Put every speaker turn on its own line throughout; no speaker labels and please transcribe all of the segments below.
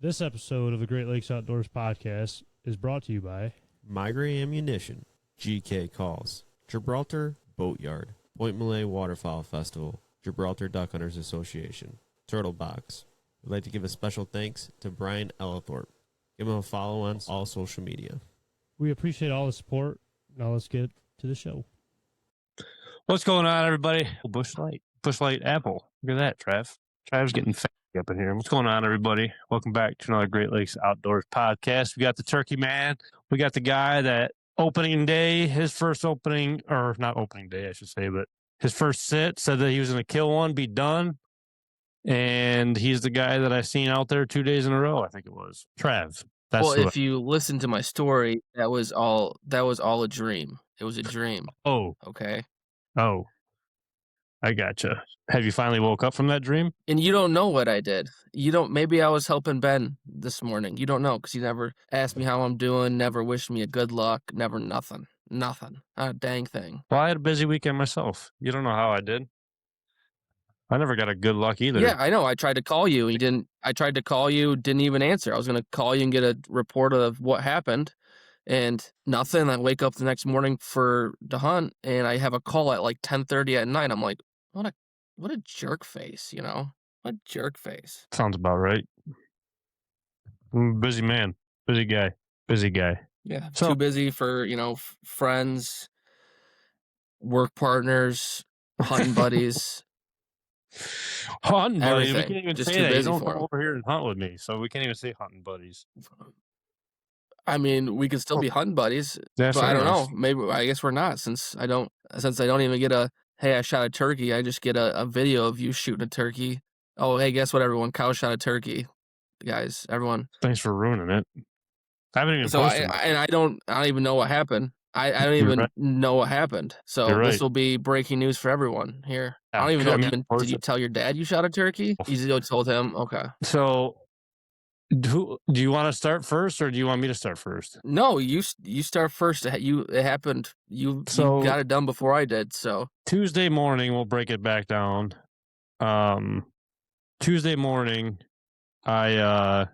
This episode of the Great Lakes Outdoors podcast is brought to you by
Migrate Ammunition, GK Calls, Gibraltar Boatyard, Point Malay Waterfowl Festival, Gibraltar Duck Hunters Association, Turtle Box. We'd like to give a special thanks to Brian Ellithorpe. Give him a follow on all social media.
We appreciate all the support. Now let's get to the show.
What's going on, everybody? Bushlight apple. Look at that, Trav. Trav's getting fat up in here. What's going on, everybody? Welcome back to another Great Lakes Outdoors podcast. We got the turkey man. We got the guy that opening day, his first opening, or not opening day, I should say, but his first sit, said that he was going to kill one, be done. And he's the guy that I seen out there 2 days in a row, I think it was. Trav.
If you listen to my story, that was all a dream. It was a dream.
Oh.
Okay.
Oh. I gotcha. Have you finally woke up from that dream?
And you don't know what I did. Maybe I was helping Ben this morning. You don't know because he never asked me how I'm doing, never wished me a good luck, never nothing. Nothing. Not a dang thing.
Well, I had a busy weekend myself. You don't know how I did. I never got a good luck either.
Yeah, I know. I tried to call you. Didn't even answer. I was going to call you and get a report of what happened. And nothing. I wake up the next morning to hunt, and I have a call at like 10:30 at night. I'm like, what a jerk face, you know? What jerk face.
Sounds about right. I'm a busy man, busy guy.
Yeah, too busy for, friends, work partners, hunting buddies.
Hunting buddies? We
Everything.
can't even
Just
say
too
that. You
busy
don't
for
come
'em.
over here and hunt with me, so we can't even say hunting buddies.
I mean, we could still be hunting buddies,
That's
but I don't
nice.
know. Maybe I guess we're not since I don't even get hey, I shot a turkey. I just get a video of you shooting a turkey. Oh, hey, guess what, everyone? Kyle shot a turkey. Guys, everyone.
Thanks for ruining it. I haven't even
So
posted.
I don't even know what happened. I don't
You're
even
right.
know what happened. So
You're
this
right.
will be breaking news for everyone here. I don't even
Yeah,
know.
I mean,
Did you tell your dad you shot a turkey? You told him? Okay.
So, do you want to start first, or do you want me to start first?
No, you start first. It happened. You got it done before I did. So
Tuesday morning, we'll break it back down. Tuesday morning, I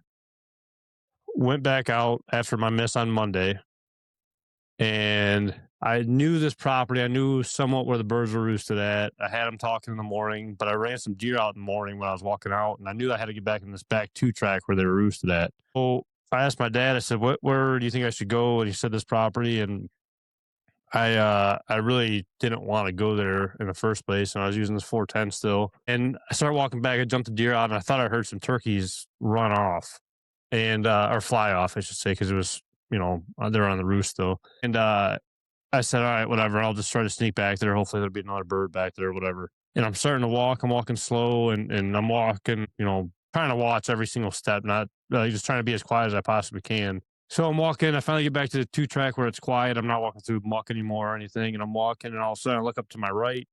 went back out after my miss on Monday, and I knew this property. I knew somewhat where the birds were roosted at. I had them talking in the morning, but I ran some deer out in the morning when I was walking out, and I knew I had to get back in this back 2 track where they were roosted at. So I asked my dad, I said, where do you think I should go? And he said this property, and I really didn't want to go there in the first place, and I was using this 410 still. And I started walking back. I jumped the deer out, and I thought I heard some turkeys run off, and or fly off, I should say, because it was, they were on the roost still. And I said, all right, whatever. I'll just try to sneak back there. Hopefully there'll be another bird back there, whatever. And I'm starting to walk. I'm walking slow, and I'm walking, trying to watch every single step, not just trying to be as quiet as I possibly can. So I'm walking. I finally get back to the 2 track where it's quiet. I'm not walking through muck anymore or anything. And I'm walking, and all of a sudden I look up to my right,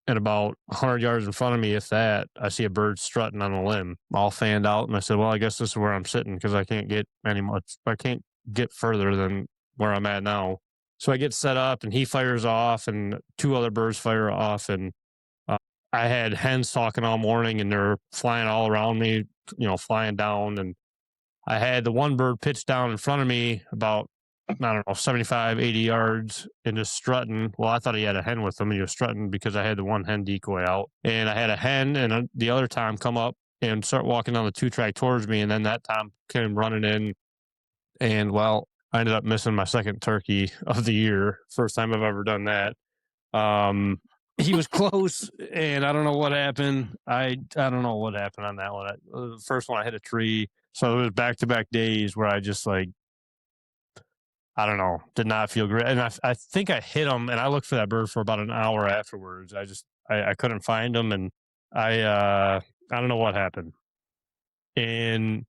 and about 100 yards in front of me, if that, I see a bird strutting on a limb, all fanned out. And I said, well, I guess this is where I'm sitting because I can't get I can't get further than where I'm at now. So I get set up, and he fires off, and 2 other birds fire off. And I had hens talking all morning, and they're flying all around me, flying down. And I had the one bird pitched down in front of me about, 75, 80 yards and just strutting. Well, I thought he had a hen with him, and he was strutting because I had the one hen decoy out. And I had a hen and the other time come up and start walking down the 2 track towards me. And then that time came running in. And, well, I ended up missing my second turkey of the year. First time I've ever done that. He was close, and I don't know what happened. I don't know what happened on that one. The first one I hit a tree. So it was back-to-back days where I just, I don't know, did not feel great. And I think I hit him, and I looked for that bird for about an hour afterwards. I couldn't find him, and I don't know what happened. And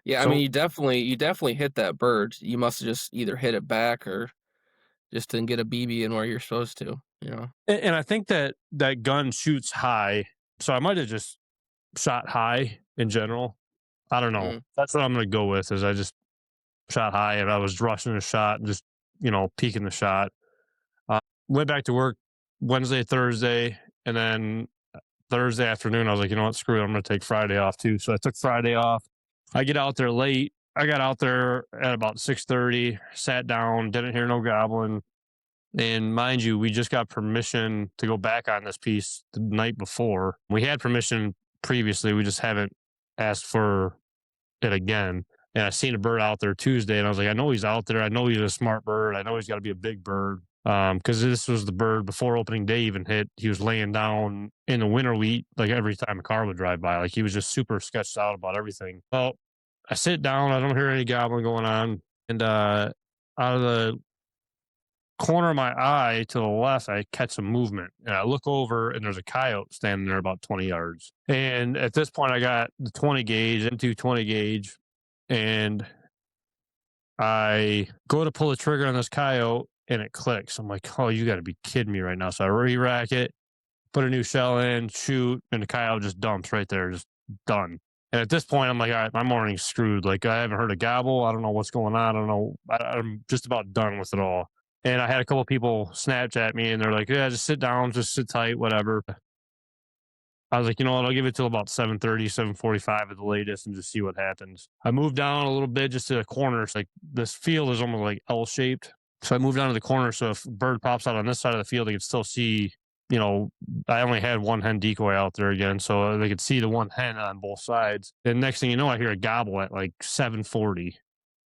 yeah,
so,
I mean, you definitely hit that bird. You must have just either hit it back or just didn't get a BB in where you're supposed to.
And I think that gun shoots high, so I might have just shot high in general. I don't know. That's what I'm going to go with, is I just shot high, and I was rushing a shot and just, peeking the shot. Went back to work Wednesday, Thursday, and then Thursday afternoon, I was like, you know what, screw it, I'm going to take Friday off too. So I took Friday off, I get out there late. I got out there at about 6:30, sat down, didn't hear no gobbling. And mind you, we just got permission to go back on this piece the night before. We had permission previously, we just haven't asked for it again. And I seen a bird out there Tuesday, and I was like, I know he's out there. I know he's a smart bird. I know he's got to be a big bird. Because this was the bird before opening day even hit. He was laying down in the winter wheat like every time a car would drive by. Like he was just super sketched out about everything. Well, I sit down. I don't hear any gobbling going on, and out of the corner of my eye to the left, I catch some movement, and I look over, and there's a coyote standing there about 20 yards. And at this point, I got the 20 gauge, into 20 gauge, and I go to pull the trigger on this coyote, and it clicks. I'm like, oh, you got to be kidding me right now. So I re-rack it, put a new shell in, shoot, and the coyote just dumps right there, just done. And at this point, I'm like, all right, my morning's screwed. Like, I haven't heard a gobble. I don't know what's going on. I don't know. I'm just about done with it all. And I had a couple of people Snapchat me, and they're like, yeah, just sit down, just sit tight, whatever. I was like, you know what, I'll give it till about 7:30, 7:45 at the latest and just see what happens. I moved down a little bit just to the corner. It's like this field is almost like L-shaped. So I moved down to the corner, so if a bird pops out on this side of the field, they could still see, you know, I only had one hen decoy out there again, so they could see the one hen on both sides. And next thing you know, I hear a gobble at like 7:40.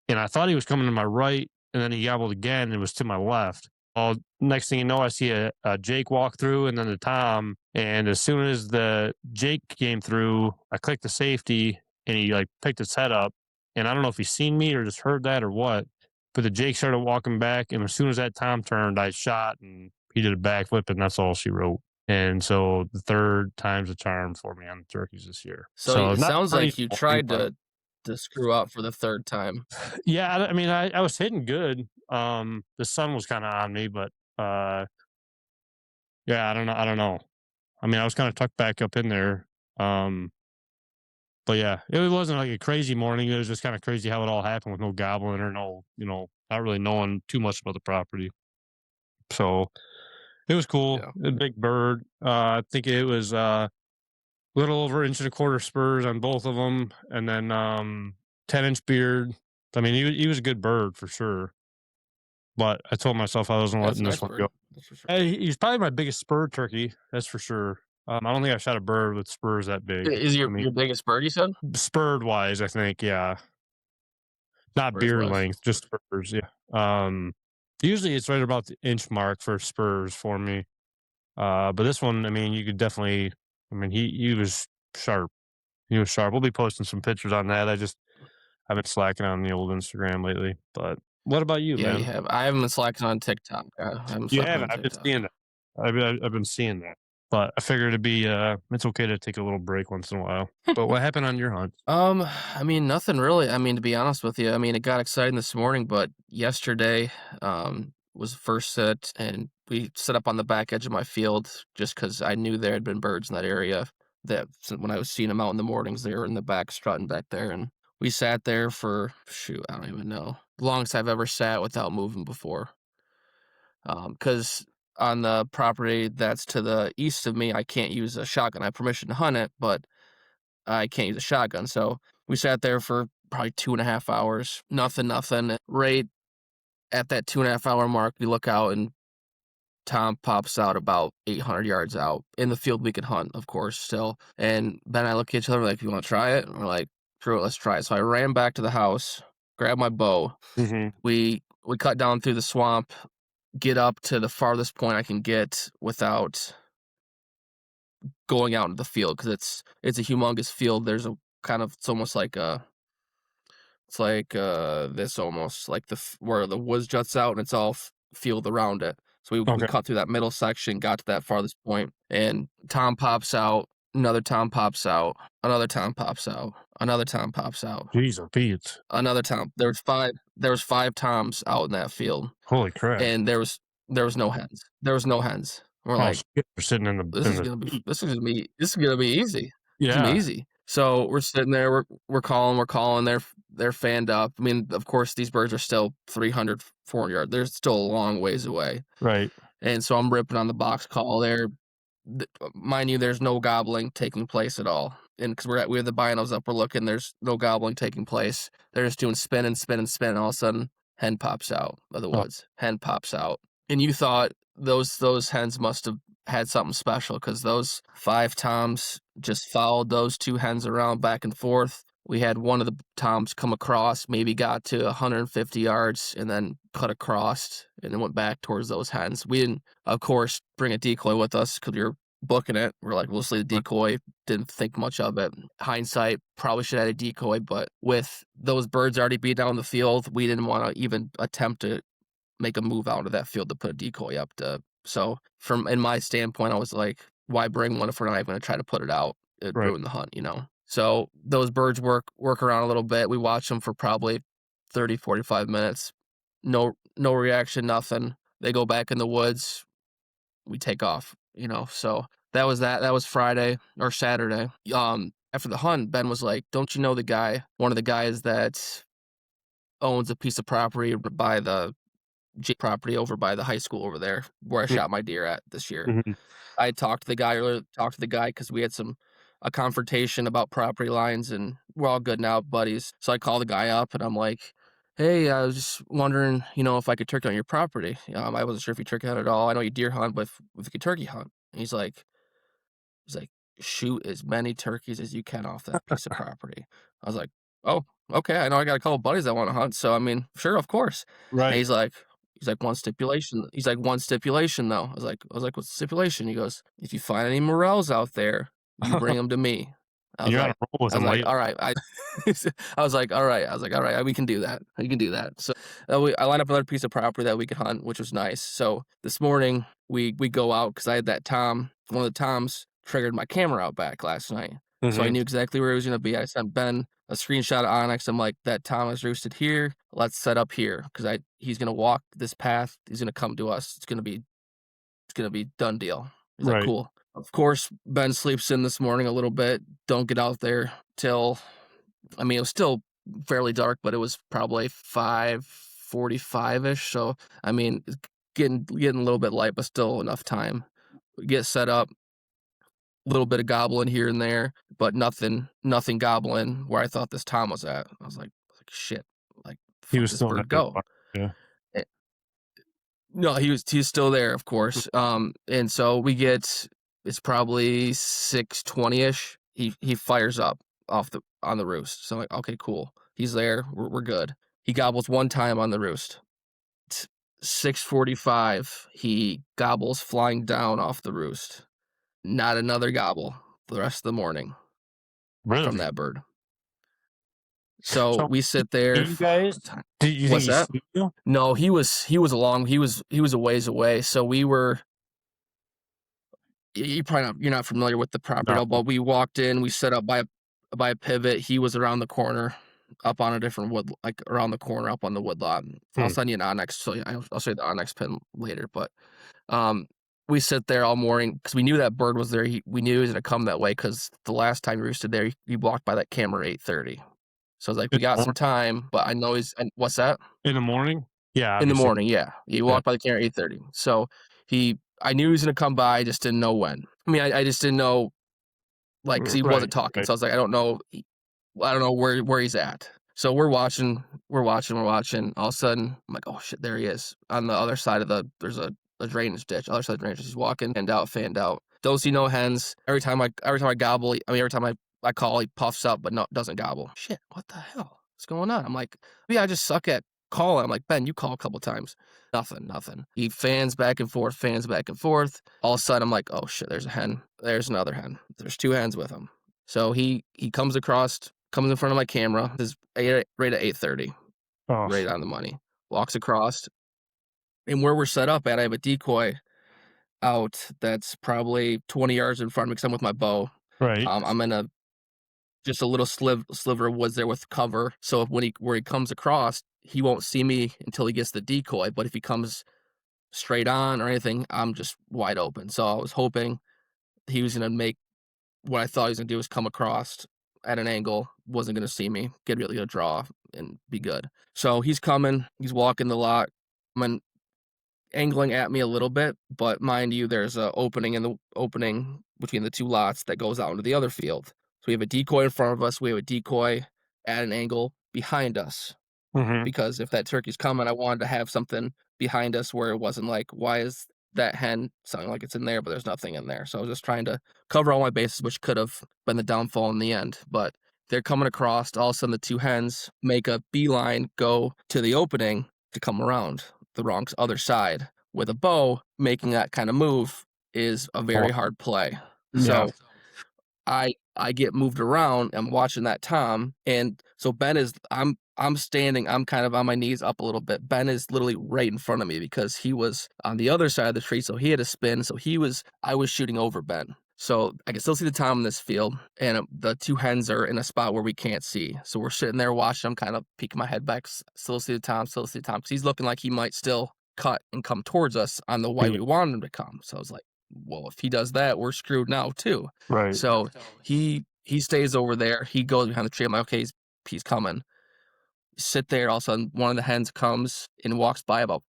And I thought he was coming to my right, and then he gobbled again and it was to my left. Well, next thing you know, I see a Jake walk through and then the Tom. And as soon as the Jake came through, I clicked the safety and he like picked his head up. And I don't know if he seen me or just heard that or what, but the Jake started walking back. And as soon as that Tom turned, I shot and he did a backflip, and that's all she wrote. And so the third time's a charm for me on the turkeys this year.
So it
not
sounds like you
crazy,
tried
but-
to screw up for the third time.
Yeah, I mean, I was hitting good. The sun was kind of on me, but yeah, I don't know. I mean, I was kind of tucked back up in there. But yeah, it wasn't like a crazy morning. It was just kind of crazy how it all happened with no gobbling or no, not really knowing too much about the property. So it was cool.
Yeah.
A big bird. I think it was little over 1.25 inch spurs on both of them, and then 10-inch beard. I mean, he was a good bird for sure. But I told myself I wasn't
That's
letting
a
this
nice
one
bird.
go.
That's for sure.
He's probably my biggest spur turkey, that's for sure. I don't think I shot a bird with spurs that big.
Is your
I mean,
biggest bird, you said?
spurred wise, I think, yeah. Not
Spurs
beard
wise.
length, just spurs, yeah. Usually it's right about the inch mark for spurs for me. But this one, I mean, you could definitely. I mean, he was sharp. He was sharp. We'll be posting some pictures on that. I've been slacking on the old Instagram lately. But what about you,
Yeah,
man?
you have. I haven't been slacking on TikTok.
You haven't. I've been seeing that. I've been seeing that. But I figured it'd be it's okay to take a little break once in a while. But what happened on your hunt?
I mean, nothing really. I mean, to be honest with you, I mean, it got exciting this morning, but yesterday, was the first sit, and we set up on the back edge of my field just because I knew there had been birds in that area. That when I was seeing them out in the mornings, they were in the back strutting back there, and we sat there for I don't even know, the longest I've ever sat without moving before. Because on the property that's to the east of me, I can't use a shotgun. I have permission to hunt it, but I can't use a shotgun. So we sat there for probably 2.5 hours. Nothing. Right at that 2.5 hour mark, we look out and Tom pops out about 800 yards out in the field we can hunt, of course, still. And Ben and I look at each other like, you want to try it? And we're like, sure, let's try it. So I ran back to the house, grabbed my bow.
Mm-hmm.
We cut down through the swamp, get up to the farthest point I can get without going out into the field, because it's a humongous field. There's a kind of, it's almost like this almost like where the woods juts out and it's all field around it. So we cut through that middle section, got to that farthest point, and Tom pops out. Another Tom pops out. Another Tom pops out. Another Tom pops out.
Jeez, Pete.
Another Tom. There was five Toms out in that field.
Holy crap!
And there was no hens. There was no hens. We're like,
shit, we're sitting in the.
This is gonna be easy.
Yeah.
This is gonna be easy. So we're sitting there. We're calling. They're fanned up. I mean, of course, these birds are still 300, 400 yards. They're still a long ways away.
Right.
And so I'm ripping on the box call there. Mind you, there's no gobbling taking place at all. and because we have the binos up, we're looking. There's no gobbling taking place. They're just doing spin and spin and spin, and all of a sudden, hen pops out of the woods. Hen pops out, and you thought those hens must have had something special because those 5 toms just followed those 2 hens around back and forth. We had one of the toms come across, maybe got to 150 yards, and then cut across and then went back towards those hens. We didn't, of course, bring a decoy with us because we were booking it. We're like, we'll see the decoy. Didn't think much of it. Hindsight, probably should have had a decoy, but with those birds already being down the field, we didn't want to even attempt to make a move out of that field to put a decoy up to. So from in my standpoint, I was like, why bring one if we're not even going to try to put it out? It'd ruin the hunt, you know? So those birds work around a little bit. We watch them for probably 30, 45 minutes. No reaction, nothing. They go back in the woods. We take off, you know? So that was that. That was Friday or Saturday. After the hunt, Ben was like, don't you know the guy, one of the guys that owns a piece of property by the property over by the high school over there where I shot my deer at this year.
Mhm.
I talked to the guy because we had a confrontation about property lines, and we're all good now, buddies. So I call the guy up and I'm like, hey, I was just wondering, you know, if I could turkey on your property. I wasn't sure if you turkey hunt at all. I know you deer hunt, but if you could turkey hunt. And he's like, shoot as many turkeys as you can off that piece of property. I was like, oh, okay. I know I got a couple buddies that want to hunt, so I mean, sure, of course.
Right.
And he's like, one stipulation. He's like, one stipulation though. I was like, what's the stipulation? He goes, if you find any morels out there, you bring them to me. I was
You're
like,
on a roll with him lately.
all right. I was like, all right, we can do that. We can do that. So I lined up another piece of property that we could hunt, which was nice. So this morning we go out because I had that tom. One of the toms triggered my camera out back last night. So I knew exactly where he was going to be. I sent Ben a screenshot of Onyx. I'm like, that tom is roosted here. Let's set up here because he's going to walk this path. He's going to come to us. It's going to be done deal. He's like, cool. Of course, Ben sleeps in this morning a little bit. Don't get out there till, I mean, it was still fairly dark, but it was probably 5:45-ish. So, I mean, getting a little bit light, but still enough time. Get set up. Little bit of gobbling here and there, but nothing gobbling where I thought this tom was at. I was like shit, like
He was
this
still
bird go.
Yeah.
No, he's still there, of course. And so it's probably 6:20-ish. He fires up on the roost. So I'm like, okay, cool. He's there. We're good. He gobbles one time on the roost. 6:45, he gobbles flying down off the roost. Not another gobble for the rest of the morning from that bird. So we sit there.
You guys, do you
What's
think
that?
You?
No, he was a ways away. So we were. You're not familiar with the property at all, but we walked in. We set up by a pivot. He was around the corner, up on a different wood, like around the corner, up on the wood lot. I'll send you an Onyx. So I'll show you the Onyx pin later, but. We sit there all morning because we knew that bird was there. We knew he was going to come that way because the last time he roosted there, he walked by that camera at 8:30. So I was like, we got some time, but I know what's that?
In the morning? Yeah.
In the morning, yeah. He walked by the camera at 8:30. So I knew he was going to come by. I just didn't know when. I mean, I just didn't know, like, because he wasn't talking. Right. So I was like, I don't know where he's at. So we're watching. All of a sudden, I'm like, oh shit, there he is. On the other side there's a drainage ditch. Other side of the drainage, he's walking fanned out. Don't see no hens. Every time I gobble, every time I call, he puffs up, but doesn't gobble. Shit, what the hell? What's going on? I'm like, I just suck at calling. I'm like, Ben, you call a couple times. Nothing. He fans back and forth. All of a sudden, I'm like, oh shit, there's a hen. There's another hen. There's 2 hens with him. So he comes in front of my camera. This is right at 8:30. Oh. Right on the money. Walks across. And where we're set up at, I have a decoy out that's probably 20 yards in front of me because I'm with my bow.
Right.
I'm in just a little sliver of woods there with cover. So where he comes across, he won't see me until he gets the decoy. But if he comes straight on or anything, I'm just wide open. So I was hoping he was going to make what I thought he was going to do is come across at an angle, wasn't going to see me, get really good draw and be good. So he's coming, he's walking the lot. I'm angling at me a little bit, but mind you, there's an opening between the 2 lots that goes out into the other field. So we have a decoy in front of us. We have a decoy at an angle behind us.
Mm-hmm.
Because if that turkey's coming, I wanted to have something behind us where it wasn't like, why is that hen sounding like it's in there, but there's nothing in there. So I was just trying to cover all my bases, which could have been the downfall in the end. But they're coming across. All of a sudden, the two hens make a beeline, go to the opening to come around the wrong other side. With a bow, making that kind of move is a very hard play.
Yeah.
So I get moved around. I'm watching that Tom, and so Ben is I'm standing. I'm kind of on my knees up a little bit. Ben is literally right in front of me because he was on the other side of the tree, so he had to spin. So I was shooting over Ben. So I can still see the Tom in this field, and the two hens are in a spot where we can't see. So we're sitting there watching him, kind of peeking my head back, still see the Tom, because he's looking like he might still cut and come towards us on the way we want him to come. So I was like, well, if he does that, we're screwed now too.
Right.
So he stays over there. He goes behind the tree. I'm like, okay, he's coming. Sit there. All of a sudden, one of the hens comes and walks by about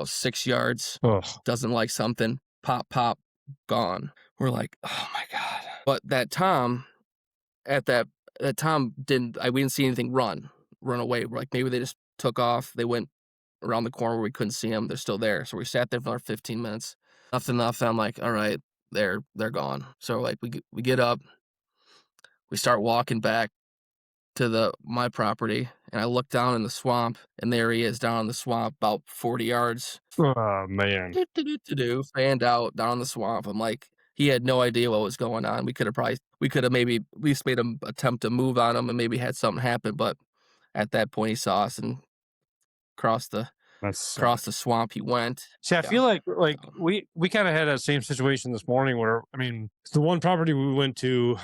6 yards.
Ugh.
Doesn't like something. Pop, pop, gone. We're like, oh my god. But that Tom, we didn't see anything run away. We're like, maybe they just took off. They went around the corner where we couldn't see them. They're still there. So we sat there for another 15 minutes. Nothing. I'm like, all right, they're gone. So like we get up, we start walking back to my property, and I look down in the swamp, and there he is down in the swamp about 40 yards.
Oh man.
Fanned out down in the swamp. I'm like, he had no idea what was going on. We could have maybe at least made him attempt to move on him and maybe had something happen, but at that point he saw us and across the swamp he went.
See, I feel like we kind of had that same situation this morning where, I mean, the one property we went to,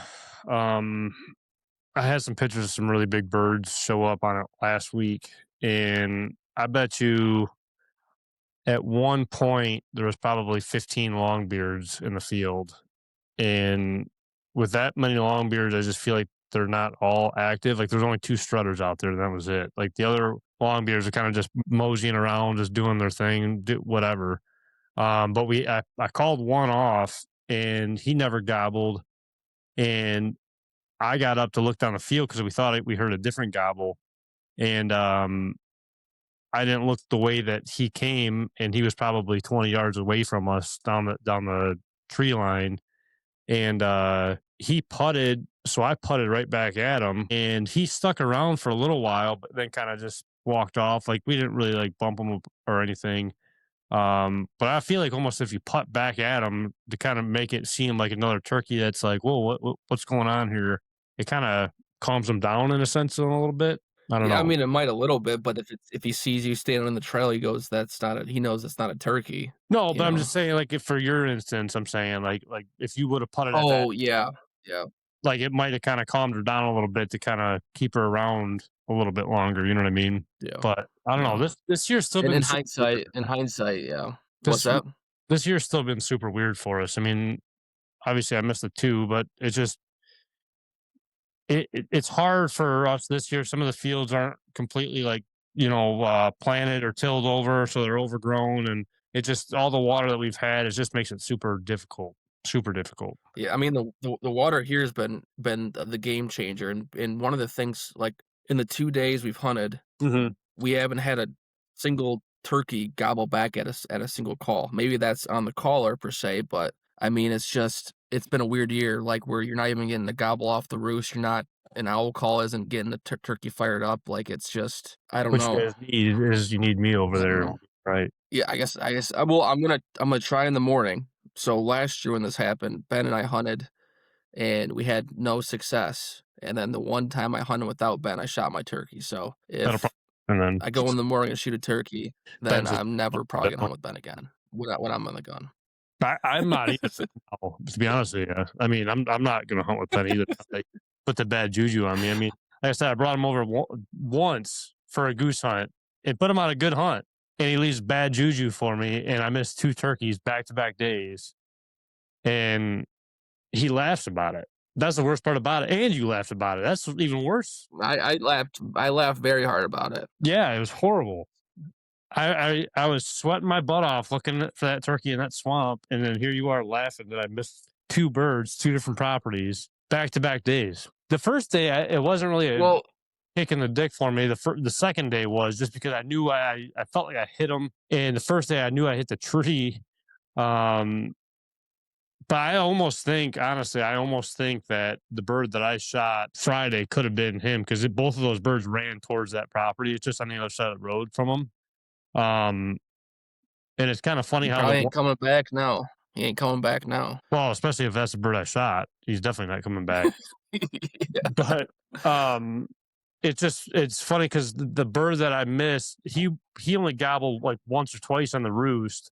I had some pictures of some really big birds show up on it last week, and I bet you at one point there was probably 15 longbeards in the field, and with that many longbeards, I just feel like they're not all active. Like there's only 2 strutters out there, and that was it. Like the other longbeards are kind of just moseying around, just doing their thing, whatever. But I called one off, and he never gobbled, and I got up to look down the field because we thought we heard a different gobble, and I didn't look the way that he came, and he was probably 20 yards away from us down the tree line, and he putted, so I putted right back at him, and he stuck around for a little while, but then kind of just walked off. Like we didn't really like bump him or anything. But I feel like almost if you putt back at him to kind of make it seem like another turkey that's like, whoa, what's going on here? It kind of calms them down in a sense a little bit. I don't know.
I mean, it might a little bit, but if he sees you standing in the trail, he knows that's not a turkey.
No, but I'm just saying, like, if for your instance, I'm saying like if you would have putted at
Oh,
that,
yeah.
like it might have kind of calmed her down a little bit to kind of keep her around a little bit longer. You know what I mean?
Yeah.
But I don't know. This year's still been
in hindsight, yeah. What's that?
This year's still been super weird for us. I mean, obviously I missed the 2, but it's just it's hard for us this year. Some of the fields aren't completely like, planted or tilled over, so they're overgrown, and it just, all the water that we've had, it just makes it super difficult.
Yeah, I mean the water here has been the game changer, and one of the things, like in the 2 days we've hunted, we haven't had a single turkey gobble back at us at a single call. Maybe that's on the caller per se, but I mean it's been a weird year, like where you're not even getting the gobble off the roost. You're not, an owl call isn't getting the turkey fired up. Like it's just, I don't know.
What you guys need is you need me over there, right?
Yeah, I guess. Well, I'm gonna try in the morning. So last year when this happened, Ben and I hunted, and we had no success. And then the one time I hunted without Ben, I shot my turkey. So if
and then
I go in the morning and shoot a turkey, then I'm never probably gonna hunt with Ben again when I'm on the gun.
I'm not either. To be honest with you, I mean, I'm not gonna hunt with Ben either. They put the bad juju on me. I mean, like I said, I brought him over once for a goose hunt and put him on a good hunt, and he leaves bad juju for me, and I missed 2 turkeys back-to-back days, and he laughs about it. That's the worst part about it, and you laughed about it. That's even worse.
I laughed very hard about it.
Yeah, it was horrible. I was sweating my butt off looking for that turkey in that swamp, and then here you are laughing that I missed 2 birds, 2 different properties, back-to-back days. The first day, it wasn't really a
Well,
kick in the dick for me. The second day was just because I knew I felt like I hit him, and the first day I knew I hit the tree. Um, but I almost think, honestly, that the bird that I shot Friday could have been him because both of those birds ran towards that property. It's just on the other side of the road from him. And it's kind of funny
he
how
probably ain't coming back now. He ain't coming back now.
well, especially if that's the bird I shot, he's definitely not coming back. But it's funny because the bird that I missed, he only gobbled like once or twice on the roost,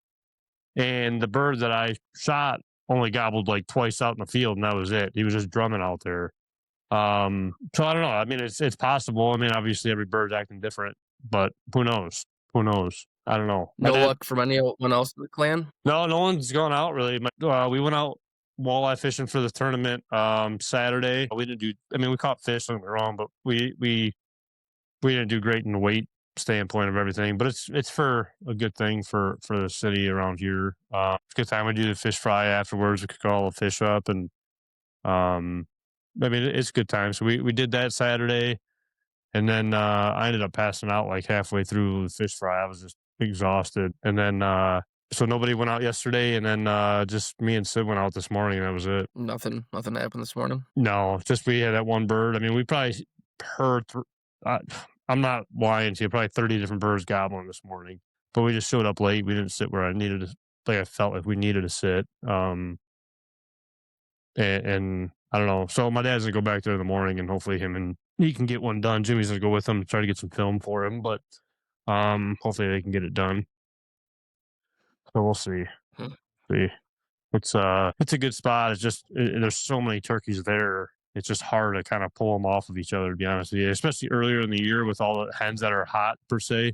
and the bird that I shot only gobbled like twice out in the field, and that was it. He was just drumming out there. So I don't know. I mean, it's possible. I mean, obviously every bird's acting different, but who knows? Who knows? I don't know.
No luck from anyone else in the clan?
No one's gone out really. We went out walleye fishing for the tournament Saturday. We didn't do. I mean, we caught fish. Don't get me wrong, but we didn't do great in the weight standpoint of everything. But it's for a good thing for the city around here. It's a good time. We do the fish fry afterwards. We cook all the fish up, and I mean, it's a good time. So we did that Saturday, and then I ended up passing out like halfway through the fish fry. I was just exhausted, and then so nobody went out yesterday, and then just me and Sid went out this morning, and that was it.
Nothing happened this morning.
No, just we had that one bird. I mean, we probably heard. I'm not lying to you. Probably 30 different birds gobbling this morning, but we just showed up late. We didn't sit where I needed to. Like I felt like we needed to sit. And I don't know. So my dad's gonna go back there in the morning, and hopefully he can get one done. Jimmy's gonna go with him to try to get some film for him, but hopefully they can get it done. So we'll see.
Hmm.
See, it's a good spot. It's just there's so many turkeys there. It's just hard to kind of pull them off of each other, to be honest with you. Especially earlier in the year with all the hens that are hot per se.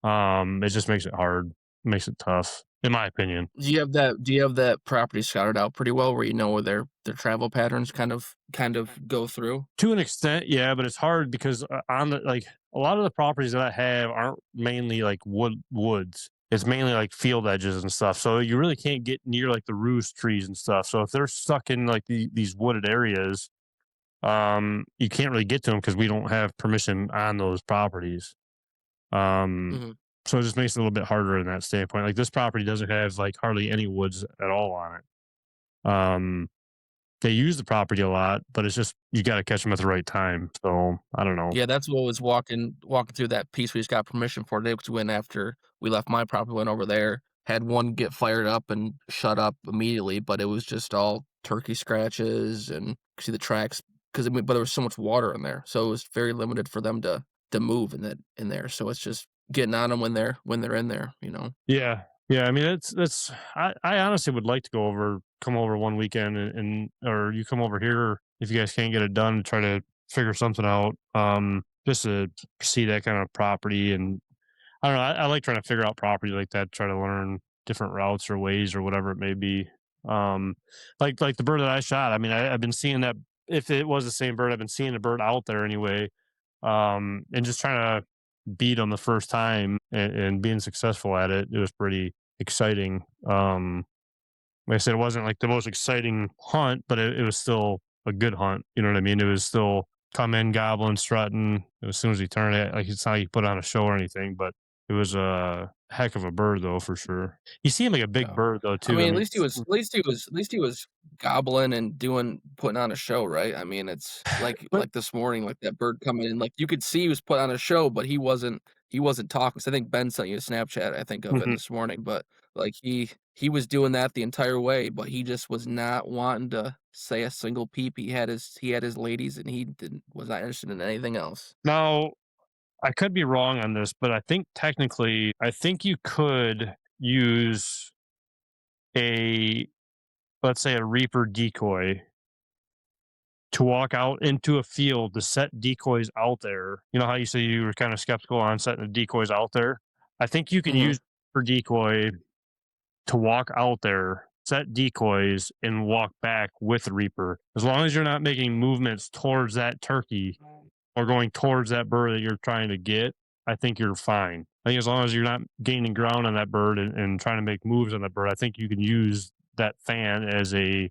It just makes it hard, makes it tough, in my opinion.
Do you have that property scouted out pretty well where you know where their travel patterns kind of go through?
To an extent, yeah, but it's hard because on the like a lot of the properties that I have aren't mainly like woods. It's mainly like field edges and stuff. So you really can't get near like the roost trees and stuff. So if they're stuck in like these wooded areas, you can't really get to them because we don't have permission on those properties.
Mhm.
So it just makes it a little bit harder in that standpoint. Like this property doesn't have like hardly any woods at all on it. They use the property a lot, but it's just you got to catch them at the right time. So I don't know.
Yeah, that's what was walking through that piece we just got permission for today because we went after we left my property, went over there, had one get fired up and shut up immediately, but it was just all turkey scratches and see the tracks because but there was so much water in there, so it was very limited for them to move in there. So it's just getting on them when they're in there, you know.
Yeah. Yeah. I mean, it's, I honestly would like to come over one weekend or you come over here if you guys can't get it done, try to figure something out. Just to see that kind of property. And I don't know. I like trying to figure out property like that, try to learn different routes or ways or whatever it may be. Like the bird that I shot. I mean, I've been seeing that if it was the same bird, I've been seeing the bird out there anyway. And just trying to beat on the first time and being successful at it, it was pretty exciting. Like I said, it wasn't like the most exciting hunt, but it was still a good hunt. You know what I mean? It was still come in, gobbling, strutting. As soon as he turned it, like it's not like he put on a show or anything, but it was a heck of a bird though, for sure. He seemed like a big
Yeah.
bird though,
I
too.
mean, at least he was gobbling and putting on a show, right? I mean, it's
but
like this morning, like that bird coming in, like you could see he was putting on a show, but he wasn't talking. So I think Ben sent you a Snapchat, I think, of it
mhm.
this morning, but like he was doing that the entire way, but he just was not wanting to say a single peep. He had his ladies, and was not interested in anything else.
Now I could be wrong on this, but I think technically, I think you could use a let's say a reaper decoy to walk out into a field to set decoys out there. You know how you say you were kind of skeptical on setting the decoys out there? I think you can
Mhm.
use for decoy to walk out there, set decoys, and walk back with the reaper. As long as you're not making movements towards that turkey or going towards that bird that you're trying to get, I think you're fine. I think as long as you're not gaining ground on that bird and trying to make moves on that bird, I think you can use that fan as a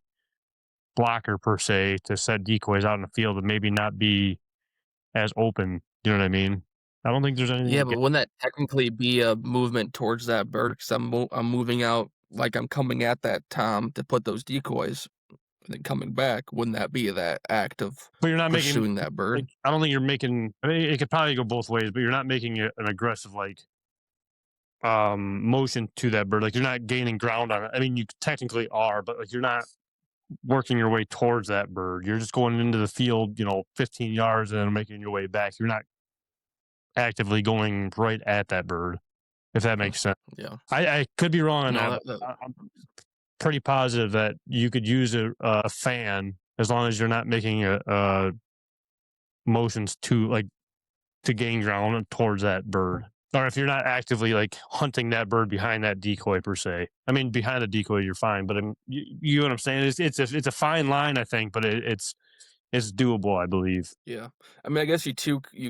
blocker per se to set decoys out in the field and maybe not be as open. You know what I mean? I don't think there's anything.
Yeah, but wouldn't that technically be a movement towards that bird? Because I'm moving out like I'm coming at that tom to put those decoys, and then coming back. Wouldn't that be that act of
but you're not
pursuing
making.
that bird?
Like, I don't think you're making. I mean, it could probably go both ways, but you're not making an aggressive like motion to that bird. Like you're not gaining ground on it. I mean, you technically are, but like you're not working your way towards that bird. You're just going into the field, 15 yards and then making your way back. You're not actively going right at that bird, if that makes sense.
Yeah.
I could be wrong on
No,
that.
that-
I'm pretty positive that you could use a fan as long as you're not making a motions to gain ground towards that bird. Or if you're not actively like hunting that bird behind that decoy per se. I mean, behind the decoy you're fine, but you know what I'm saying? It's a fine line, I think, but it's doable, I believe.
Yeah. I mean, I guess you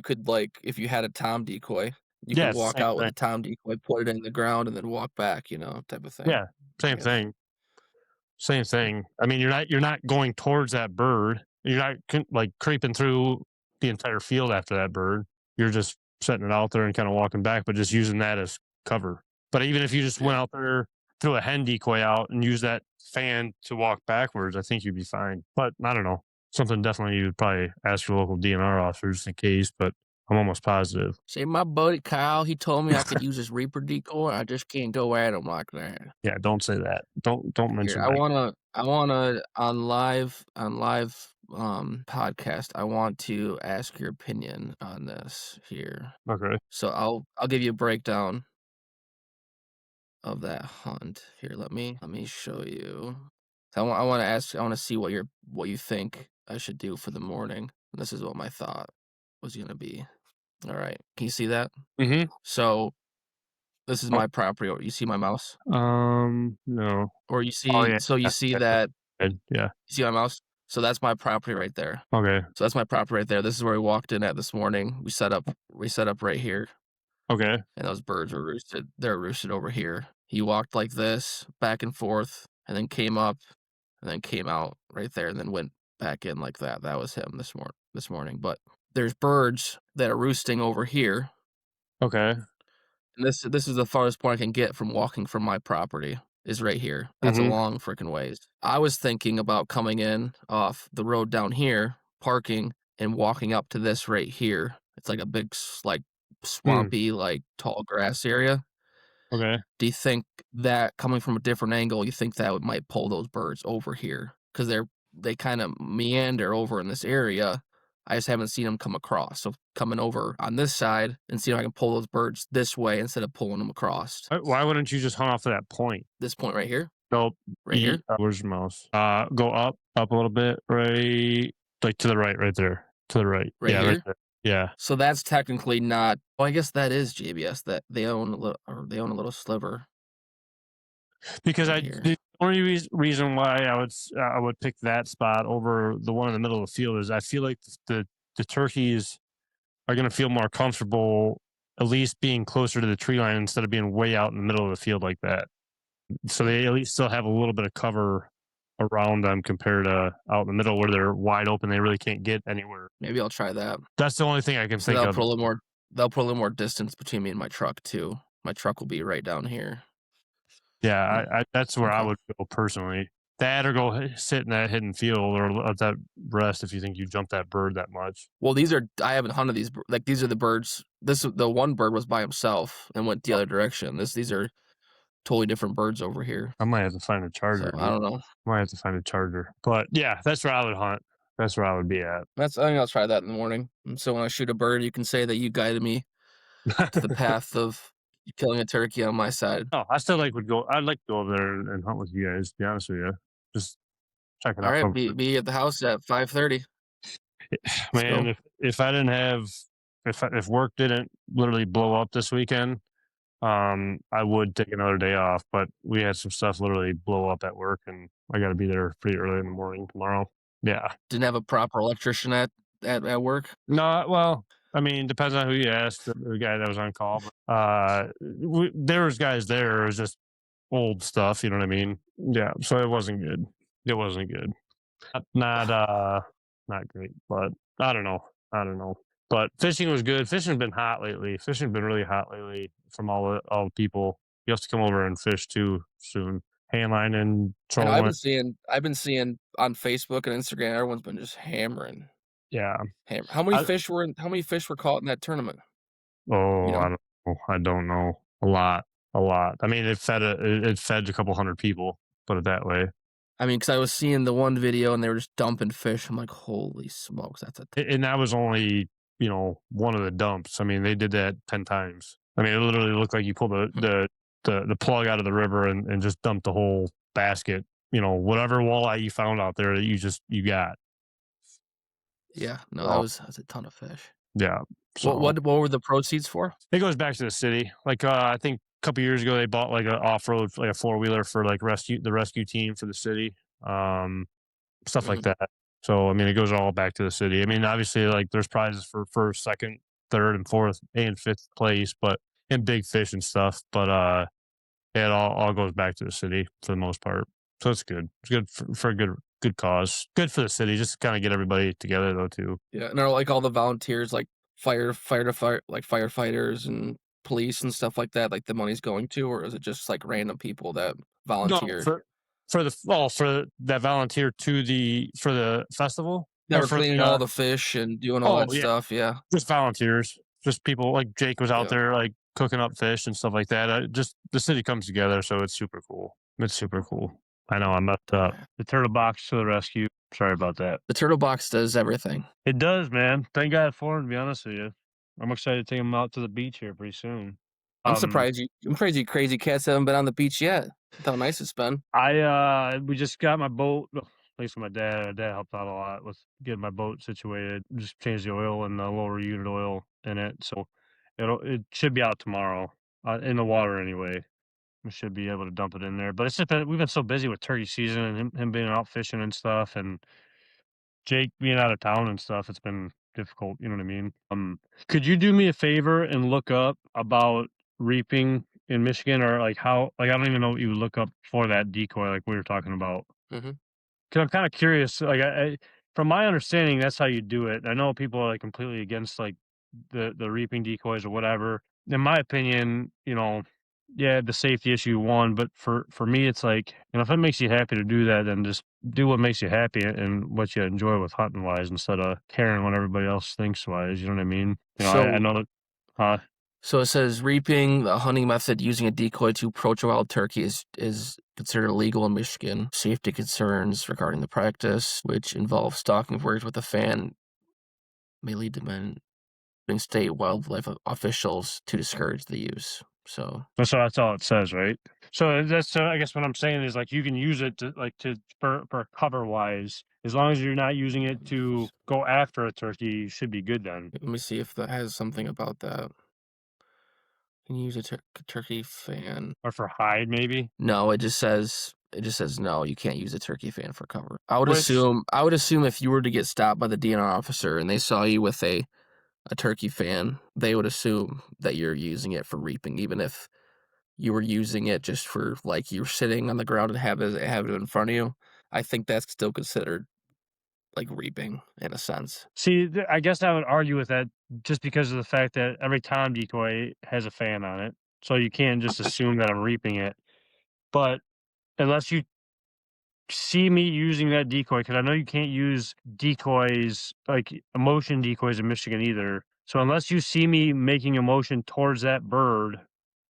could like if you had a tom decoy, you
Yeah,
could
it's the
walk
same
out with
thing.
a tom decoy, put it in the ground, and then walk back, type of thing.
Yeah,
I
same
guess.
thing. Same thing. I mean, you're not going towards that bird. You're not like creeping through the entire field after that bird. You're just setting it out there and kind of walking back, but just using that as cover. But even if you just went
Yeah.
out there, threw a hen decoy out and use that fan to walk backwards, I think you'd be fine. But I don't know. Something definitely you would probably ask your local DNR officer just in case, but I'm almost positive.
See, my buddy Kyle, he told me I could use his Reaper decoy. I just can't go at him like that.
Yeah, don't say that. Don't mention
Here,
that.
I wanna on live podcast. I want to ask your opinion on this here.
Okay.
So I'll give you a breakdown of that hunt. Here, let me show you. I want to see what you think I should do for the morning. This is what my thought was gonna be. All right, can you see that?
Mm-hmm.
So this is my property. You see my mouse,
No.
or you see?
Oh yeah.
So you see that?
Yeah.
You see my mouse? So that's my property right there.
Okay.
So that's my property right there. This is where we walked in at this morning. We set up right here,
Okay.
and those birds were roosted. They're roosted over here. He walked like this, back and forth, and then came up, and then came out right there, and then went back in like that. That was him this morning. But there's birds that are roosting over here,
Okay.
and this is the farthest point I can get from walking from my property. Is right here. That's a
Mhm.
long freaking ways. I was thinking about coming in off the road down here, parking, and walking up to this right here. It's like a big, like swampy, like tall grass area.
Okay.
Do you think that coming from a different angle, you think that might pull those birds over here? Because they kind of meander over in this area. I just haven't seen them come across. So coming over on this side and seeing if I can pull those birds this way instead of pulling them across.
Why wouldn't you just hunt off to that point?
This point right here.
Go
Right here?
Where's your mouse? Go up a little bit, right, like to the right there, to the right.
Right
yeah,
here?
right there. Yeah.
So that's technically not. Well, I guess that is JBS that they own a little sliver.
Because
right here.
the only reason why I would pick that spot over the one in the middle of the field is I feel like the turkeys are going to feel more comfortable at least being closer to the tree line instead of being way out in the middle of the field like that. So they at least still have a little bit of cover around them compared to out in the middle where they're wide open. They really can't get anywhere.
Maybe I'll try that.
That's the only thing I can
So
think
they'll
of.
put a little more. They'll put a little more distance between me and my truck too. My truck will be right down here.
Yeah, I that's where I
Okay.
would go personally. That or go sit in that hidden field or let that rest if you think you jumped that bird that much.
Well, I haven't hunted these. Like these are the birds. The one bird was by himself and went the other direction. These are totally different birds over here.
I might have to find a charger.
So I don't know.
Might have to find a charger. But yeah, that's where I would hunt. That's where I would be at.
I think I'll try that in the morning. And so when I shoot a bird, you can say that you guided me to the path of killing a turkey on my side.
No, I still would go. I'd like to go over there and hunt with you guys. To be honest with you, just check it
All
out.
right, be at the house at 5:30.
Man, if I didn't have if work didn't literally blow up this weekend, I would take another day off. But we had some stuff literally blow up at work, and I got to be there pretty early in the morning tomorrow. Yeah,
Didn't have a proper electrician at work.
no, well, I mean, depends on who you ask. The guy that was on call, but, there was guys there. It was just old stuff. You know what I mean? Yeah, so it wasn't good. It wasn't good. Not great, but I don't know. But fishing was good. Fishing's been hot lately. Fishing's been really hot lately from all the people. You have to come over and fish too soon. Handline and
I know
trolling.
I've been seeing on Facebook and Instagram, everyone's been just hammering.
Yeah.
How many
I,
fish were caught in that tournament?
oh,
You
I
know?
don't know. I don't know. A lot. A lot. I mean, it fed a couple hundred people. Put it that way.
I mean, because I was seeing the one video and they were just dumping fish. I'm like, holy smokes, that's a
And that was only, one of the dumps. I mean, they did that 10 times. I mean, it literally looked like you pulled the plug out of the river and just dumped the whole basket, whatever walleye you found out there that you got.
yeah. No,
So,
that was a ton of fish.
yeah. So
What were the proceeds for?
it goes back to the city. Like, I think a couple years ago, they bought like an off-road, like a four-wheeler for like the rescue team for the city. Stuff like
Mhm.
that. So, I mean, it goes all back to the city. I mean, obviously, like there's prizes for first, second, third, and fourth, and fifth place, but in big fish and stuff. But yeah, it all goes back to the city for the most part. So it's good. It's good for a good cause. Good for the city. Just kind of get everybody together though too.
Yeah, and are like all the volunteers like firefighters and police and stuff like that, like the money's going to, or is it just like random people that
No,
volunteered
for that volunteer for the festival
that
or
were
for
cleaning
the
all the fish and doing all that
yeah,
stuff? Yeah,
just volunteers, just people like Jake was out
yeah.
there like cooking up fish and stuff like that. Just the city comes together, so it's super cool. It's super cool. I know I messed up. The turtle box to the rescue. Sorry about that.
The turtle box does everything.
It does, man. Thank God for him. To be honest with you, I'm excited to take him out to the beach here pretty soon.
I'm surprised you crazy cats haven't been on the beach yet. With how nice it's been.
We just got my boat. At least my dad. My dad helped out a lot with getting my boat situated. Just changed the oil and the lower unit oil in it, so it should be out tomorrow. In the water anyway. We should be able to dump it in there. But it's just we've been so busy with turkey season and him being out fishing and stuff, and Jake being out of town and stuff. It's been difficult. You know what I mean? Could you do me a favor and look up about reaping in Michigan, or like how? Like I don't even know what you would look up for that decoy, like we were talking about.
Mm-hmm.
Because I'm kind of curious. Like from my understanding, that's how you do it. I know people are like completely against like the reaping decoys or whatever. In my opinion, yeah, the safety issue one, but for me, it's like, if it makes you happy to do that, then just do what makes you happy and what you enjoy with hunting wise, instead of caring what everybody else thinks wise. You know what I mean? I know that.
So it says reaping, the hunting method using a decoy to approach a wild turkey is considered illegal in Michigan. Safety concerns regarding the practice, which involves stalking birds with a fan, may lead to state wildlife officials to discourage the use. So
that's all it says, right? So I guess what I'm saying is like you can use it for cover wise, as long as you're not using it to go after a turkey, you should be good then.
let me see if that has something about that. Can you use a turkey fan?
Or for hide, maybe?
No, it just says no, you can't use a turkey fan for cover. I would
Which-
assume if you were to get stopped by the DNR officer and they saw you with a turkey fan, they would assume that you're using it for reaping, even if you were using it just for like you're sitting on the ground and have it in front of you. I think that's still considered like reaping in a sense.
See, I guess I would argue with that just because of the fact that every Tom decoy has a fan on it. So you can't just assume that I'm reaping it. But unless you see me using that decoy, because I know you can't use decoys, like emotion decoys in Michigan either. So unless you see me making a motion towards that bird,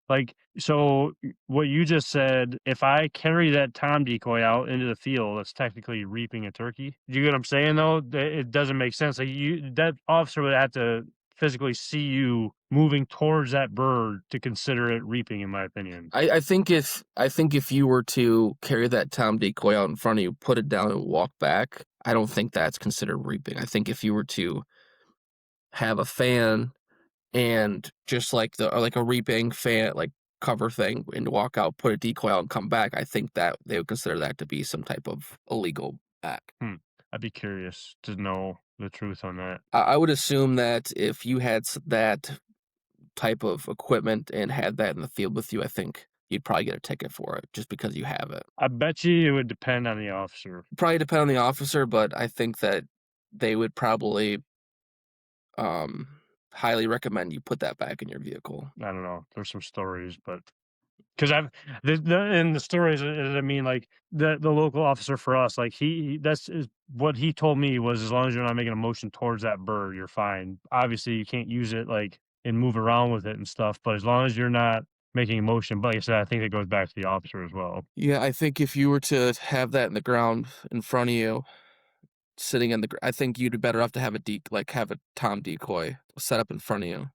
like, so what you just said, if I carry that Tom decoy out into the field, that's technically reaping a turkey. Do you get what I'm saying though? It doesn't make sense. Like that officer would have to physically see you moving towards that bird to consider it reaping, in my opinion.
I think if you were to carry that Tom decoy out in front of you, put it down and walk back, I don't think that's considered reaping. I think if you were to have a fan and just like a reaping fan, like cover thing, and walk out, put a decoy out and come back, I think that they would consider that to be some type of illegal act.
I'd be curious to know the truth on that.
I would assume that if you had that type of equipment and had that in the field with you, I think you'd probably get a ticket for it just because you have it.
I bet you it would depend on the officer.
Probably depend on the officer, but I think that they would probably highly recommend you put that back in your vehicle.
I don't know. There's some stories, but because I've in the stories, I mean, like the local officer for us, like that's is what he told me was as long as you're not making a motion towards that bird, you're fine. Obviously, you can't use it like and move around with it and stuff, but as long as you're not making a motion, but like I said, I think it goes back to the officer as well.
Yeah, I think if you were to have that in the ground in front of you, sitting in I think you'd be better off to have have a tom decoy set up in front of you.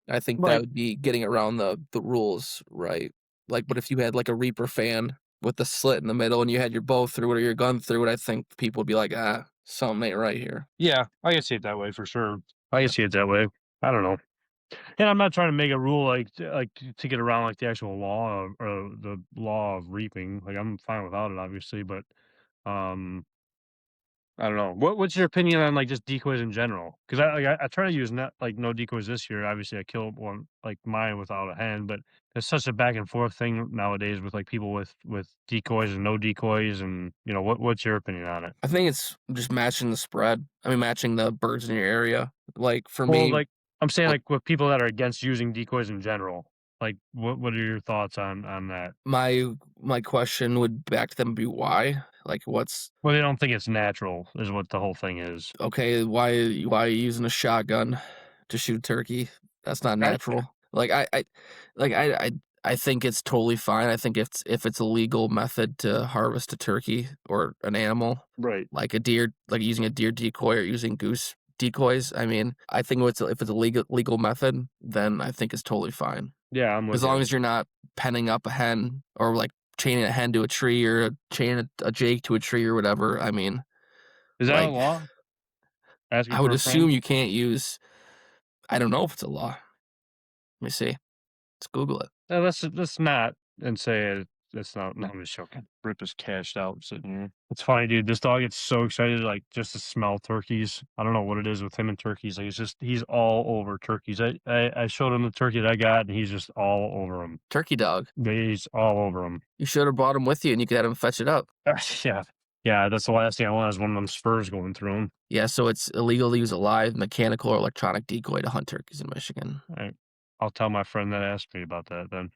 I think that
Right.
would be getting around the rules, right? Like, but if you had like a Reaper fan with the slit in the middle and you had your bow through it or your gun through it, I think people would be like, something ain't right here.
Yeah, I can see it that way for sure. I can see it that way. I don't know. And I'm not trying to make a rule to get around like the actual law or the law of reaping. Like I'm fine without it, obviously, but um, I don't know. What's your opinion on like just decoys in general? Because I try to use no decoys this year. Obviously, I killed one like mine without a hen, but it's such a back and forth thing nowadays with like people with decoys and no decoys, and what's your opinion on it?
I think it's just matching the spread. I mean, matching the birds in your area. Like for
Well,
me,
like I'm saying,
well,
like with people that are against using decoys in general, like what are your thoughts on that?
my question would back to them be why? Like, what's
Well, they don't think it's natural, is what the whole thing is.
okay? Why are you using a shotgun to shoot turkey? That's not natural. Like I think it's totally fine. I think if it's a legal method to harvest a turkey or an animal,
Right.
like a deer, like using a deer decoy or using goose decoys. I mean, I think if it's a legal method, then I think it's totally fine.
Yeah, I'm with
As long
you.
as you're not penning up a hen or like chaining a hen to a tree or chaining a jake to a tree or whatever. I mean,
Is that a
like,
law? Asking
I would
for a
assume
friend?
you can't use. I don't know if it's a law. Let me see. Let's Google it.
No, let's not and say it's not. No, I'm just joking. Rip is cashed out sitting here. It's funny, dude. This dog gets so excited, like just to smell turkeys. I don't know what it is with him and turkeys. Like he's all over turkeys. I showed him the turkey that I got, and he's just all over them.
Turkey dog.
He's all over them.
You should have brought him with you, and you could have him fetch it up.
Yeah, yeah. That's the last thing I want is one of them spurs going through him.
Yeah, so it's illegal to use a live, mechanical, or electronic decoy to hunt turkeys in Michigan.
I'll tell my friend that asked me about that then.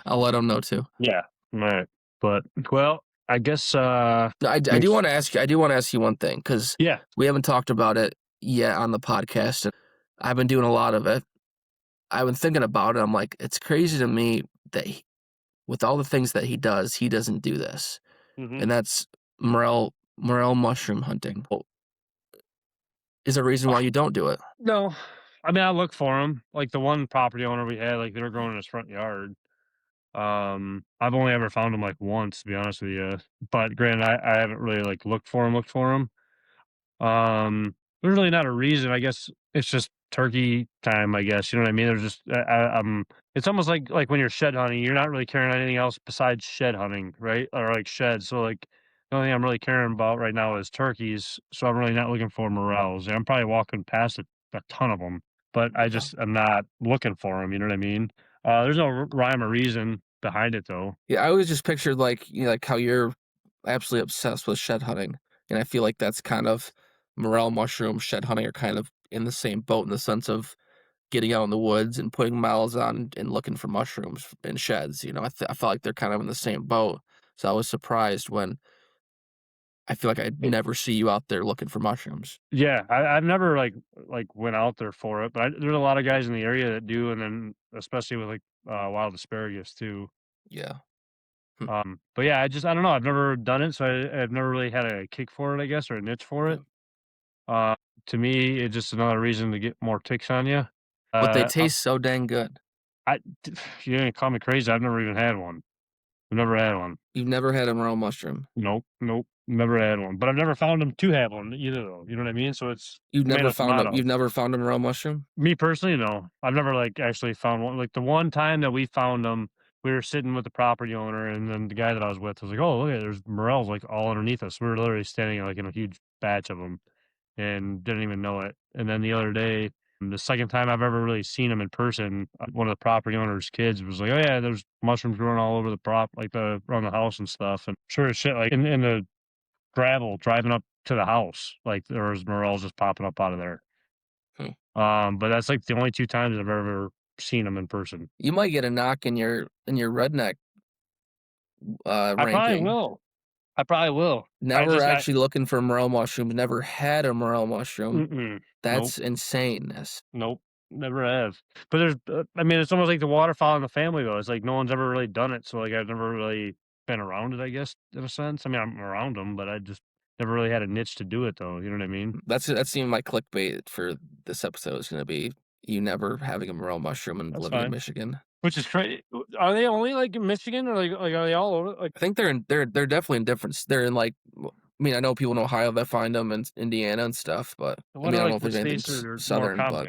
I'll let him know too.
Yeah. All right. But well, I guess
No, I do want to ask you. I do want to ask you one thing because
yeah.
we haven't talked about it yet on the podcast. And I've been doing a lot of it. I've been thinking about it. I'm like, it's crazy to me that with all the things that he doesn't do this, and that's morel mushroom hunting. Is there a reason why you don't do it?
No. I mean, I look for them. Like the one property owner we had, like they were growing in his front yard. I've only ever found them like once, to be honest with you. But granted, I haven't really like looked for them. There's really not a reason. I guess it's just turkey time. I guess you know what I mean. There's just it's almost like when you're shed hunting, you're not really caring anything else besides shed hunting, right? Or like shed. So like the only thing I'm really caring about right now is turkeys. So I'm really not looking for morels. I'm probably walking past a ton of them, but I just am not looking for them. You know what I mean? There's no rhyme or reason behind it though.
Yeah, I always just pictured like like how you're absolutely obsessed with shed hunting, and I feel like that's kind of morel mushroom shed hunting are kind of in the same boat in the sense of getting out in the woods and putting miles on and looking for mushrooms in sheds. I felt like they're kind of in the same boat. So I was surprised when I feel like I'd never see you out there looking for mushrooms.
Yeah, I've never like went out there for it, but there's a lot of guys in the area that do, and then especially with like wild asparagus too.
Yeah.
But yeah, I don't know. I've never done it, so I've never really had a kick for it, I guess, or a niche for it. To me, it's just another reason to get more ticks on you.
But they taste so dang good.
I you ain't call me crazy. I've never even had one. I've never had one.
You've never had a morel mushroom.
Nope, never had one. But I've never found them to have one either, though. You know what I mean? So it's
You've
made
never
a
found a
tomato.
you've never found a morel mushroom?
Me personally, no. I've never like actually found one. Like the one time that we found them, we were sitting with the property owner, and then the guy that I was with was like, "Oh, look at there's morels like all underneath us." We were literally standing like in a huge batch of them, and didn't even know it. And then the other day, The second time I've ever really seen them in person, one of the property owner's kids was like, "Oh yeah, there's mushrooms growing all over around the house and stuff." And sure as shit, like in the gravel driving up to the house, like there was morels just popping up out of there. But that's like the only 2 times I've ever seen them in person.
You might get a knock in your redneck
I probably
ranking.
will. I probably will.
Never actually looking for morel mushrooms. Never had a morel mushroom.
Nope.
That's insaneness.
Nope. Never have. But there's, I mean, it's almost like the waterfowl in the family, though. It's like no one's ever really done it. So, like, I've never really been around it, I guess, in a sense. I mean, I'm around them, but I just never really had a niche to do it, though. You know what I mean?
That's even my clickbait for this episode is going to be you never having a morel mushroom and
That's
living in
fine.
Michigan.
Which is crazy. Are they only like in Michigan, or like are they all over? Like,
I think they're definitely in different. They're in like. I mean, I know people in Ohio that find them and Indiana and stuff, but I mean, I don't know if there's anything southern. But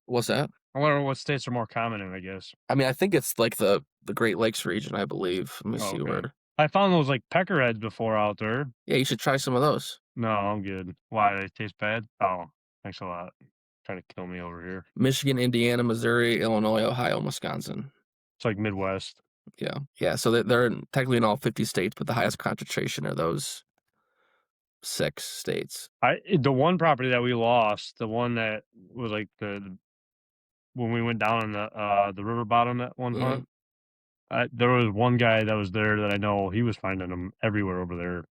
what's that?
I wonder what states are more common in. I guess.
I mean, I think it's like the Great Lakes region, I believe. Let me see where.
I found those like peckerheads before out there.
Yeah, you should try some of those.
No, I'm good. Why? They taste bad? Oh, thanks a lot. Trying to kill me over here.
Michigan, Indiana, Missouri, Illinois, Ohio, Wisconsin.
It's like Midwest.
Yeah. Yeah. So they're technically in all 50 states, but the highest concentration are those 6 states.
The one property that we lost, the one that was like when we went down in the river bottom that one hunt, there was one guy that was there that I know he was finding them everywhere over there.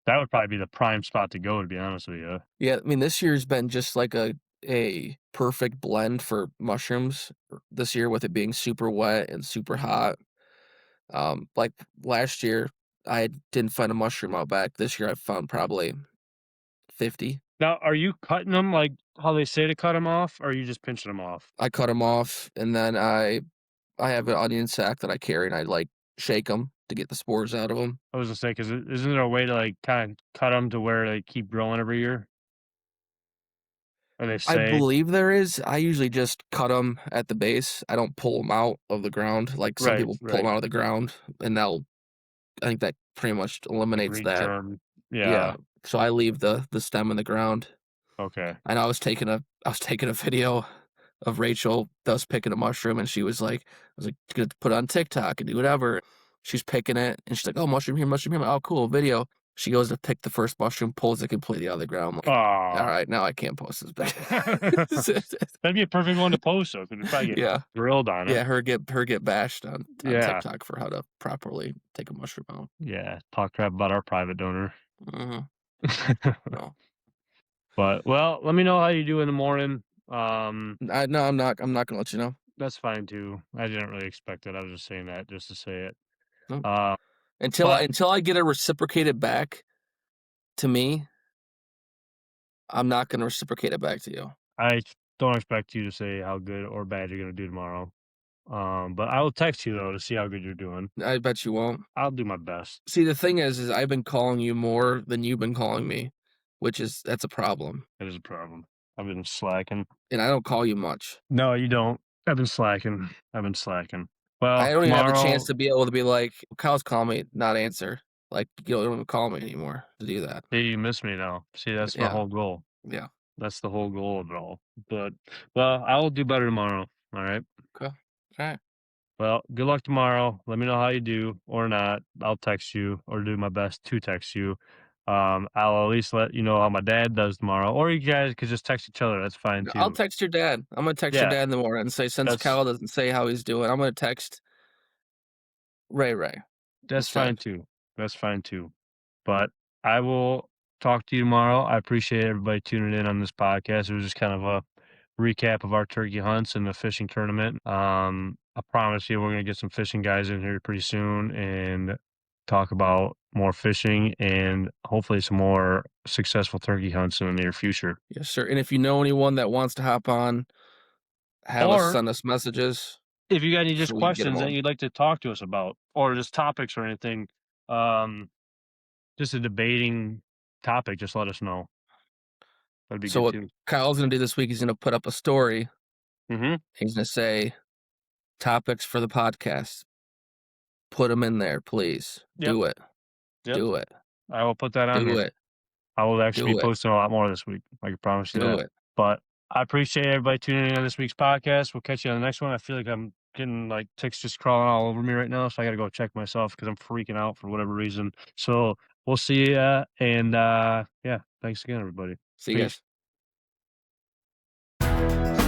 That would probably be the prime spot to go, to be honest with you.
Yeah, I mean, this year's been just like a perfect blend for mushrooms this year, with it being super wet and super hot. Like last year, I didn't find a mushroom out back. This year, I found probably 50.
Now, are you cutting them like how they say to cut them off, or are you just pinching them off?
I cut them off, and then I have an onion sack that I carry, and I like shake them to get the spores out of them.
I was gonna say, because isn't there a way to like kind of cut them to where they keep growing every year? Or they say,
I believe there is. I usually just cut them at the base. I don't pull them out of the ground like some people pull them out of the ground, and I think that pretty much eliminates that. Yeah. So I leave the stem in the ground.
Okay.
And I was taking a video of Rachel thus picking a mushroom, and she was like, I was like, gonna put it on TikTok and do whatever. She's picking it, and she's like, oh, mushroom here, mushroom here. Oh, cool, video. She goes to pick the first mushroom, pulls it completely out of the ground. Like, all right, now I can't post this back.
That'd be a perfect one to post, though, because probably get grilled on it.
Yeah, her get bashed on TikTok for how to properly take a mushroom out.
Yeah, talk crap about our private donor.
No.
But well, let me know how you do in the morning.
No, I'm not gonna let you know.
That's fine too. I didn't really expect it. I was just saying that just to say it.
Nope. Until I get it reciprocated back to me, I'm not gonna reciprocate it back to you.
I don't expect you to say how good or bad you're gonna do tomorrow. But I will text you though to see how good you're doing.
I bet you won't.
I'll do my best.
See, the thing is I've been calling you more than you've been calling me, that's a problem.
That is a problem. I've been slacking.
And I don't call you much.
No, you don't. I've been slacking. Well,
I don't even have a chance to be able to be like, Kyle's calling me, not answer. Like, you don't even call me anymore to do that.
Hey, you miss me now. See, that's my whole goal.
Yeah.
That's the whole goal of it all. But, well, I will do better tomorrow. All right?
Okay. All right.
Well, good luck tomorrow. Let me know how you do or not. I'll text you or do my best to text you. I'll at least let you know how my dad does tomorrow. Or you guys could just text each other. That's fine, too.
I'll text your dad. I'm going to text your dad in the morning and say, since Kyle doesn't say how he's doing, I'm going to text Ray.
That's fine, too. That's fine, too. But I will talk to you tomorrow. I appreciate everybody tuning in on this podcast. It was just kind of a recap of our turkey hunts and the fishing tournament. I promise you we're going to get some fishing guys in here pretty soon and talk about more fishing and hopefully some more successful turkey hunts in the near future.
Yes, sir. And if you know anyone that wants to hop on, send us messages.
If you got any just questions that you'd like to talk to us about, or just topics or anything, just a debating topic, just let us know. That'd be good
what
too.
Kyle's going to do this week, he's going to put up a story.
Mm-hmm.
He's going to say, topics for the podcast. Put them in there, please.
Yep.
Do it.
Yep.
Do it.
I will put that on
Do
here.
it.
I will actually be posting a lot more this week. I can promise you that.
Do it.
But I appreciate everybody tuning in on this week's podcast. We'll catch you on the next one. I feel like I'm getting like ticks just crawling all over me right now, so I got to go check myself because I'm freaking out for whatever reason. So we'll see ya, and yeah, thanks again, everybody.
See you
Peace.
guys.